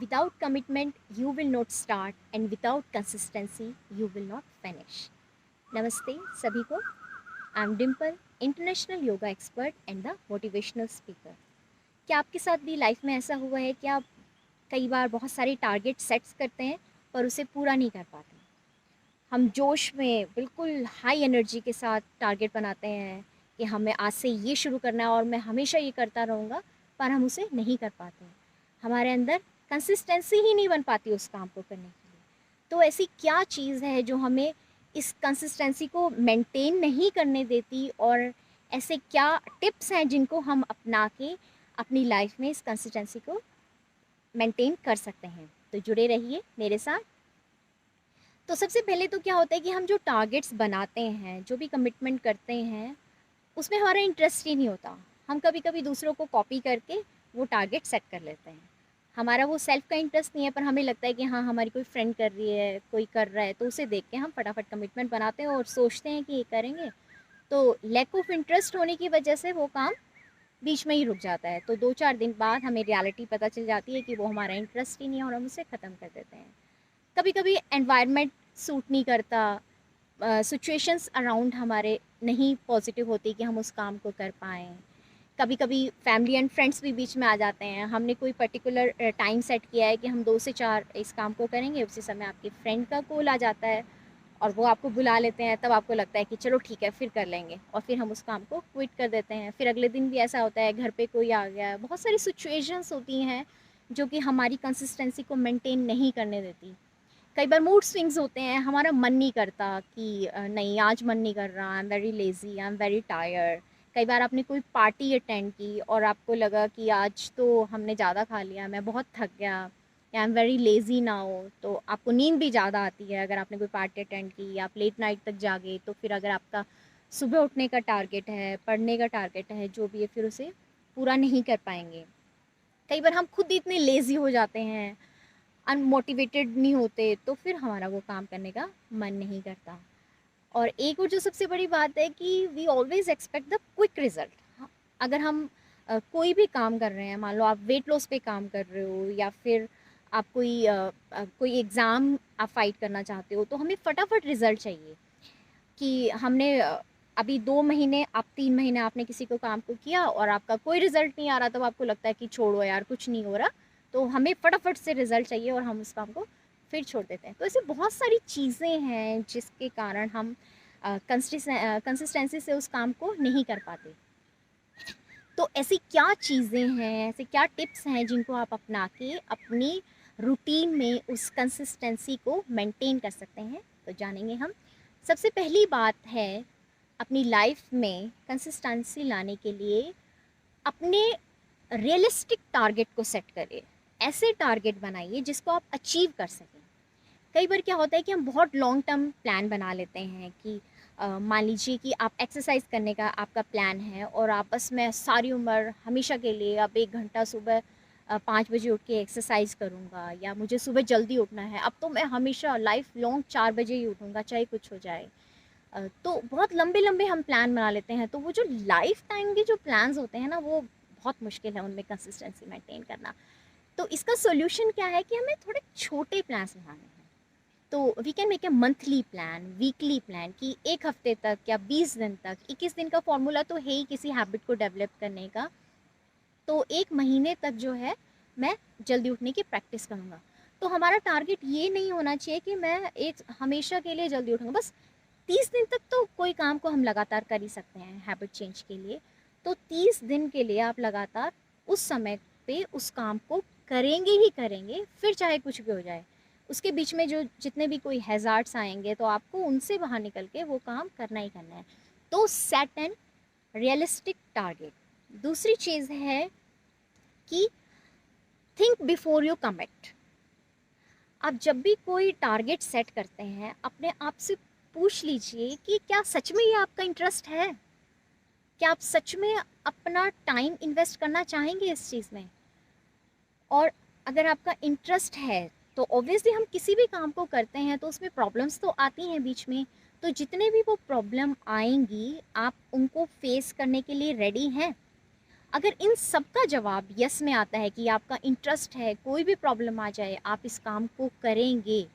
Without commitment, you will not start, and without consistency, you will not finish. नमस्ते सभी को। I am Dimple, international yoga expert and the motivational speaker. क्या आपके साथ भी life में ऐसा हुआ है कि आप कई बार बहुत सारे टारगेट सेट्स करते हैं पर उसे पूरा नहीं कर पाते? हम जोश में बिल्कुल हाई एनर्जी के साथ टारगेट बनाते हैं कि हमें आज से ये शुरू करना है और मैं हमेशा ये करता रहूँगा, पर हम उसे नहीं कर पाते हैं। हमारे अंदर कंसिस्टेंसी ही नहीं बन पाती उस काम को करने के लिए। तो ऐसी क्या चीज़ है जो हमें इस कंसिस्टेंसी को मेंटेन नहीं करने देती, और ऐसे क्या टिप्स हैं जिनको हम अपना के अपनी लाइफ में इस कंसिस्टेंसी को मेंटेन कर सकते हैं? तो जुड़े रहिए मेरे साथ। तो सबसे पहले तो क्या होता है कि हम जो टारगेट्स बनाते हैं, जो भी कमिटमेंट करते हैं, उसमें हमारा इंटरेस्ट ही नहीं होता। हम कभी-कभी दूसरों को कॉपी करके वो टारगेट सेट कर लेते हैं। हमारा वो सेल्फ का इंटरेस्ट नहीं है, पर हमें लगता है कि हाँ, हमारी कोई फ्रेंड कर रही है, कोई कर रहा है, तो उसे देख के हम फटाफट कमिटमेंट बनाते हैं और सोचते हैं कि ये करेंगे। तो लैक ऑफ इंटरेस्ट होने की वजह से वो काम बीच में ही रुक जाता है। तो 2-4 दिन बाद हमें रियलिटी पता चल जाती है कि वो हमारा इंटरेस्ट ही नहीं है और हम उसे ख़त्म कर देते हैं। कभी-कभी एनवायरनमेंट सूट नहीं करता, सिचुएशंस अराउंड हमारे नहीं पॉजिटिव होती कि हम उस काम को कर पाएँ। कभी-कभी फैमिली एंड फ्रेंड्स भी बीच में आ जाते हैं। हमने कोई पर्टिकुलर टाइम सेट किया है कि हम 2 से 4 इस काम को करेंगे, उसी समय आपके फ्रेंड का कॉल आ जाता है और वो आपको बुला लेते हैं। तब आपको लगता है कि चलो ठीक है, फिर कर लेंगे, और फिर हम उस काम को क्विट कर देते हैं। फिर अगले दिन भी ऐसा होता है, घर पे कोई आ गया है। बहुत सारी सिचुएशंस होती हैं जो कि हमारी कंसिस्टेंसी को मेंटेन नहीं करने देती। कई बार मूड स्विंग्स होते हैं, हमारा मन नहीं करता कि नहीं, आज मन नहीं कर रहा, I am very lazy, I am very tired. कई बार आपने कोई पार्टी अटेंड की और आपको लगा कि आज तो हमने ज़्यादा खा लिया, मैं बहुत थक गया, या I am very lazy now. तो आपको नींद भी ज़्यादा आती है अगर आपने कोई पार्टी अटेंड की, आप लेट नाइट तक जागे। तो फिर अगर आपका सुबह उठने का टारगेट है, पढ़ने का टारगेट है, जो भी है, फिर उसे पूरा नहीं कर पाएंगे। कई बार हम खुद इतने लेज़ी हो जाते हैं, अनमोटिवेटेड नहीं होते, तो फिर हमारा वो काम करने का मन नहीं करता। और एक और जो सबसे बड़ी बात है कि we always expect the quick result. अगर हम कोई भी काम कर रहे हैं, मान लो आप वेट लॉस पे काम कर रहे हो, या फिर आप कोई एग्ज़ाम आप फाइट करना चाहते हो, तो हमें फटाफट रिजल्ट चाहिए। कि हमने अभी 2 महीने, आप 3 महीने आपने किसी को काम को किया और आपका कोई रिज़ल्ट नहीं आ रहा, तब आपको लगता है कि छोड़ो यार, कुछ नहीं हो रहा। तो हमें फटाफट से रिज़ल्ट चाहिए और हम उस काम को फिर छोड़ देते हैं। तो ऐसी बहुत सारी चीज़ें हैं जिसके कारण हम कंसिस्टेंसी से उस काम को नहीं कर पाते। तो ऐसी क्या चीज़ें हैं, ऐसे क्या टिप्स हैं जिनको आप अपना के अपनी रूटीन में उस कंसिस्टेंसी को मेंटेन कर सकते हैं? तो जानेंगे हम। सबसे पहली बात है, अपनी लाइफ में कंसिस्टेंसी लाने के लिए अपने रियलिस्टिक टारगेट को सेट करिए। ऐसे टारगेट बनाइए जिसको आप अचीव कर सकें। कई बार क्या होता है कि हम बहुत लॉन्ग टर्म प्लान बना लेते हैं कि मान लीजिए कि आप एक्सरसाइज करने का आपका प्लान है और आप बस मैं सारी उम्र हमेशा के लिए अब 1 घंटा सुबह 5 बजे उठ के एक्सरसाइज करूँगा, या मुझे सुबह जल्दी उठना है, अब तो मैं हमेशा लाइफ लॉन्ग 4 बजे ही उठूँगा चाहे कुछ हो जाए। तो बहुत लंबे लंबे हम प्लान बना लेते हैं, तो वो जो लाइफ टाइम के जो प्लान्स होते हैं ना, वो बहुत मुश्किल है उनमें कंसिस्टेंसी मेंटेन करना। तो इसका सोल्यूशन क्या है कि हमें थोड़े छोटे प्लान्स बनाने हैं। तो we can make a monthly plan, weekly plan, कि 1 हफ्ते तक या 20 दिन तक, 21 दिन का फॉर्मूला तो है ही किसी हैबिट को डेवलप करने का। तो 1 महीने तक जो है, मैं जल्दी उठने की प्रैक्टिस करूँगा। तो हमारा टारगेट ये नहीं होना चाहिए कि मैं एक हमेशा के लिए जल्दी उठूँगा। बस 30 दिन तक तो कोई काम को हम लगातार कर ही सकते हैं हैबिट चेंज के लिए। तो 30 दिन के लिए आप लगातार उस समय पे उस काम को करेंगे ही करेंगे, फिर चाहे कुछ भी हो जाए। उसके बीच में जो जितने भी कोई हैज़ार्ड्स आएँगे, तो आपको उनसे बाहर निकल के वो काम करना ही करना है। तो सेट एन रियलिस्टिक टारगेट। दूसरी चीज़ है कि थिंक बिफोर यू कमिट। आप जब भी कोई टारगेट सेट करते हैं, अपने आप से पूछ लीजिए कि क्या सच में ये आपका इंटरेस्ट है? क्या आप सच में अपना टाइम इन्वेस्ट करना चाहेंगे इस चीज़ में? और अगर आपका इंटरेस्ट है, तो ऑब्वियसली हम किसी भी काम को करते हैं तो उसमें प्रॉब्लम्स तो आती हैं बीच में। तो जितने भी वो प्रॉब्लम आएँगी, आप उनको फेस करने के लिए रेडी हैं? अगर इन सब का जवाब यस में आता है कि आपका इंटरेस्ट है, कोई भी प्रॉब्लम आ जाए आप इस काम को करेंगे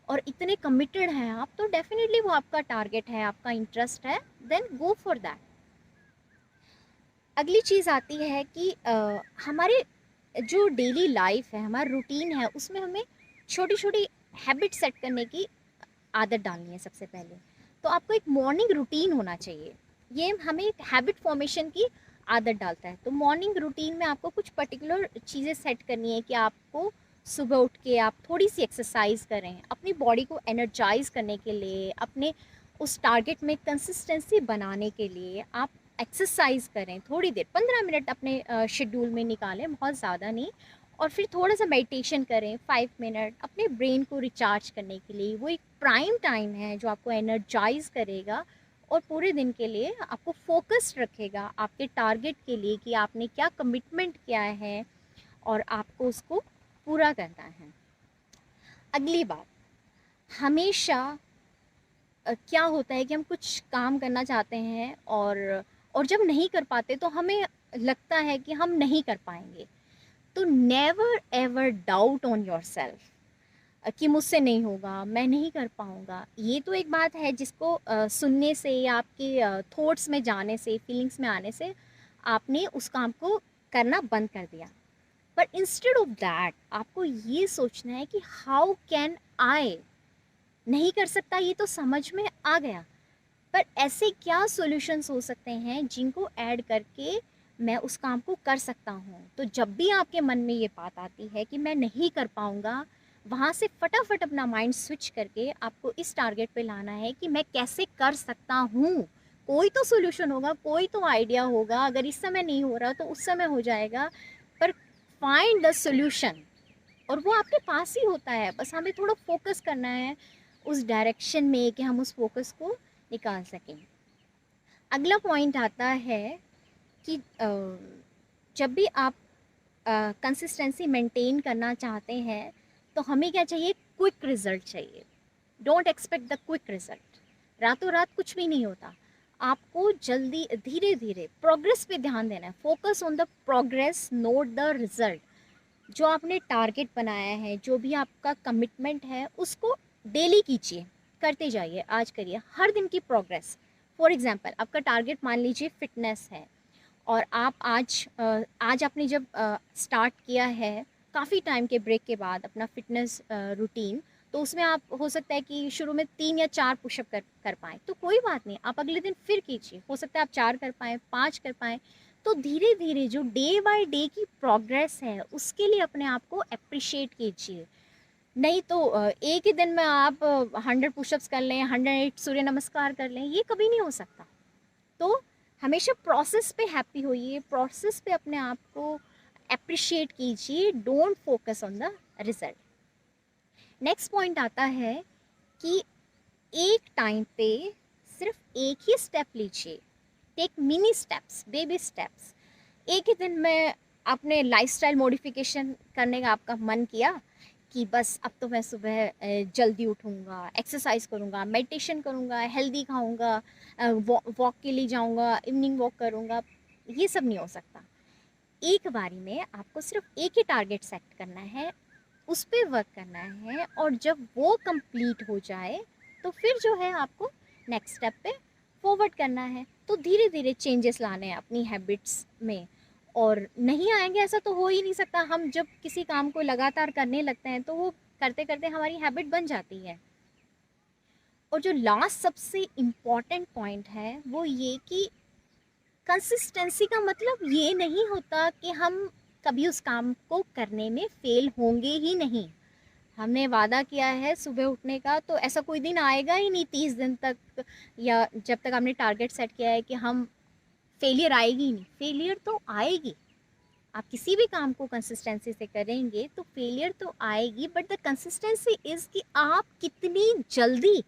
और इतने कमिटेड हैं आप, तो डेफिनेटली वो आपका टारगेट है, आपका इंटरेस्ट है, देन गो फॉर दैट। अगली चीज़ आती है कि हमारे जो डेली लाइफ है, हमारा रूटीन है, उसमें हमें छोटी छोटी हैबिट सेट करने की आदत डालनी है सबसे पहले। तो आपको एक मॉर्निंग रूटीन होना चाहिए, ये हमें एक हैबिट फॉर्मेशन की आदत डालता है। तो मॉर्निंग रूटीन में आपको कुछ पर्टिकुलर चीज़ें सेट करनी है कि आपको सुबह उठ के आप थोड़ी सी एक्सरसाइज करें, अपनी बॉडी को एनर्जाइज करने के लिए, अपने उस टारगेट में कंसिस्टेंसी बनाने के लिए आप एक्सरसाइज करें थोड़ी देर, 15 मिनट अपने शेड्यूल में निकालें, बहुत ज़्यादा नहीं। और फिर थोड़ा सा मेडिटेशन करें 5 मिनट अपने ब्रेन को रिचार्ज करने के लिए। वो एक प्राइम टाइम है जो आपको एनर्जाइज करेगा और पूरे दिन के लिए आपको फोकस्ड रखेगा आपके टारगेट के लिए कि आपने क्या कमिटमेंट किया है और आपको उसको पूरा करना है। अगली बात, हमेशा क्या होता है कि हम कुछ काम करना चाहते हैं और जब नहीं कर पाते तो हमें लगता है कि हम नहीं कर पाएंगे। तो never ever doubt on your self कि मुझसे नहीं होगा, मैं नहीं कर पाऊँगा। ये तो एक बात है जिसको सुनने से या आपके थॉट्स में जाने से, फीलिंग्स में आने से आपने उस काम को करना बंद कर दिया। पर इंस्टेड ऑफ दैट आपको ये सोचना है कि हाउ कैन आई, नहीं कर सकता ये तो समझ में आ गया, पर ऐसे क्या सॉल्यूशंस हो सकते हैं जिनको ऐड करके मैं उस काम को कर सकता हूँ। तो जब भी आपके मन में ये बात आती है कि मैं नहीं कर पाऊँगा, वहाँ से फटाफट अपना माइंड स्विच करके आपको इस टारगेट पे लाना है कि मैं कैसे कर सकता हूँ। कोई तो सॉल्यूशन होगा, कोई तो आइडिया होगा, अगर इस समय नहीं हो रहा तो उस समय हो जाएगा, पर फाइंड द सॉल्यूशन। और वो आपके पास ही होता है, बस हमें थोड़ा फोकस करना है उस डायरेक्शन में कि हम उस फोकस को निकाल सकें। अगला पॉइंट आता है कि जब भी आप कंसिस्टेंसी मेंटेन करना चाहते हैं तो हमें क्या चाहिए, क्विक रिजल्ट चाहिए। Don't expect the quick result, रातों रात कुछ भी नहीं होता। आपको जल्दी धीरे धीरे प्रोग्रेस पे ध्यान देना है, focus on the progress note the result. जो आपने टारगेट बनाया है, जो भी आपका कमिटमेंट है, उसको डेली कीजिए, करते जाइए, आज करिए हर दिन की प्रोग्रेस। फॉर एग्जांपल आपका टारगेट मान लीजिए फिटनेस है और आप आज आपने जब स्टार्ट किया है काफ़ी टाइम के ब्रेक के बाद अपना फिटनेस रूटीन, तो उसमें आप हो सकता है कि शुरू में 3 या 4 पुशअप कर पाएँ, तो कोई बात नहीं, आप अगले दिन फिर कीजिए, हो सकता है आप 4 कर पाएँ, 5 कर पाएँ। तो धीरे धीरे जो डे बाय डे की प्रोग्रेस है उसके लिए अपने आप को अप्रिशिएट कीजिए। नहीं तो एक ही दिन में आप 100 पुशअप्स कर लें, 108 सूर्य नमस्कार कर लें, ये कभी नहीं हो सकता। तो हमेशा प्रोसेस पे हैप्पी होइए, प्रोसेस पे अपने आप को अप्रिशिएट कीजिए, don't focus on the result. Next point आता है कि एक टाइम पे सिर्फ एक ही स्टेप लीजिए, take mini steps, baby steps. एक ही दिन में आपने लाइफस्टाइल मॉडिफिकेशन करने का आपका मन किया कि बस अब तो मैं सुबह जल्दी उठूँगा, एक्सरसाइज करूँगा, मेडिटेशन करूँगा, हेल्दी खाऊँगा, वॉक के लिए जाऊँगा, इवनिंग वॉक करूँगा, ये सब नहीं हो सकता। एक बारी में आपको सिर्फ एक ही टारगेट सेट करना है, उस पे वर्क करना है, और जब वो कंप्लीट हो जाए तो फिर जो है आपको नेक्स्ट स्टेप पे फॉरवर्ड करना है। तो धीरे धीरे चेंजेस लाने हैं अपनी हैबिट्स में, और नहीं आएंगे ऐसा तो हो ही नहीं सकता। हम जब किसी काम को लगातार करने लगते हैं तो वो करते करते हमारी हैबिट बन जाती है। और जो लास्ट सबसे इम्पॉर्टेंट पॉइंट है वो ये कि कंसिस्टेंसी का मतलब ये नहीं होता कि हम कभी उस काम को करने में फेल होंगे ही नहीं। हमने वादा किया है सुबह उठने का, तो ऐसा कोई दिन आएगा ही नहीं 30 दिन तक, या जब तक हमने टारगेट सेट किया है कि हम फेलियर आएगी ही नहीं। फेलियर तो आएगी, आप किसी भी काम को कंसिस्टेंसी से करेंगे तो फेलियर तो आएगी, बट द कंसिस्टेंसी इज़ कि आप कितनी जल्दी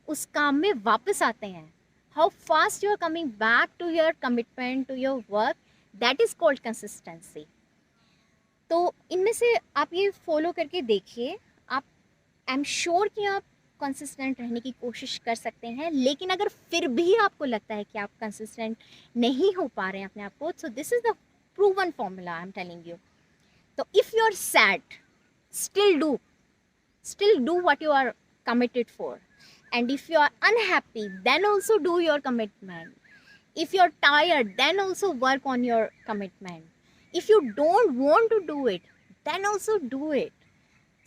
उस काम में वापस आते हैं, how fast you are coming back to your commitment, to your work, that is called consistency. तो इनमें से आप ये फॉलो करके देखिए, आप, आई एम श्योर कि आप कंसिस्टेंट रहने की कोशिश कर सकते हैं। लेकिन अगर फिर भी आपको लगता है कि आप कंसिस्टेंट नहीं हो पा रहे हैं अपने आप को, so this is the proven formula, I'm telling you. So if you're sad, still do what you are committed for. And if you are unhappy, then also do your commitment. If you're tired, then also work on your commitment. If you don't want to do it, then also do it.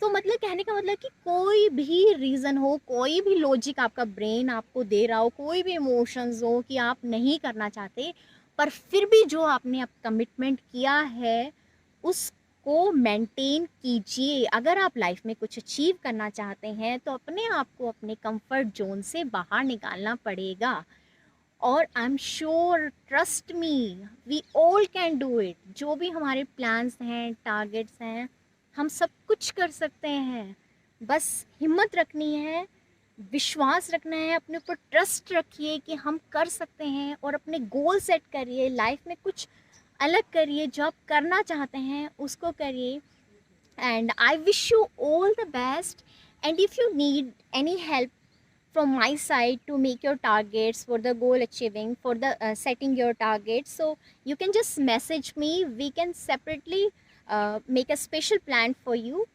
तो मतलब कहने का मतलब कि कोई भी reason हो, कोई भी लॉजिक आपका ब्रेन आपको दे रहा हो, कोई भी इमोशंस हो कि आप नहीं करना चाहते, पर फिर भी जो आपने अब कमिटमेंट किया है उसको मेंटेन कीजिए। अगर आप लाइफ में कुछ अचीव करना चाहते हैं तो अपने आप को अपने कंफर्ट जोन से बाहर निकालना पड़ेगा। और I am sure, trust me, we all can do it. जो भी हमारे प्लान्स हैं, टारगेट्स हैं, हम सब कुछ कर सकते हैं। बस हिम्मत रखनी है, विश्वास रखना है, अपने ऊपर ट्रस्ट रखिए कि हम कर सकते हैं और अपने गोल सेट करिए। लाइफ में कुछ अलग करिए, जो आप करना चाहते हैं उसको करिए। And I wish you all the best. And if you need any help from my side to make your targets for the goal achieving, for the setting your targets, so you can just message me. We can separately make a special plan for you.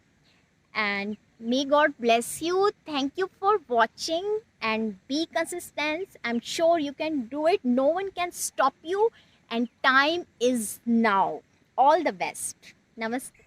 And may God bless you. Thank you for watching and be consistent. I'm sure you can do it. No one can stop you, and time is now. All the best. Namaste.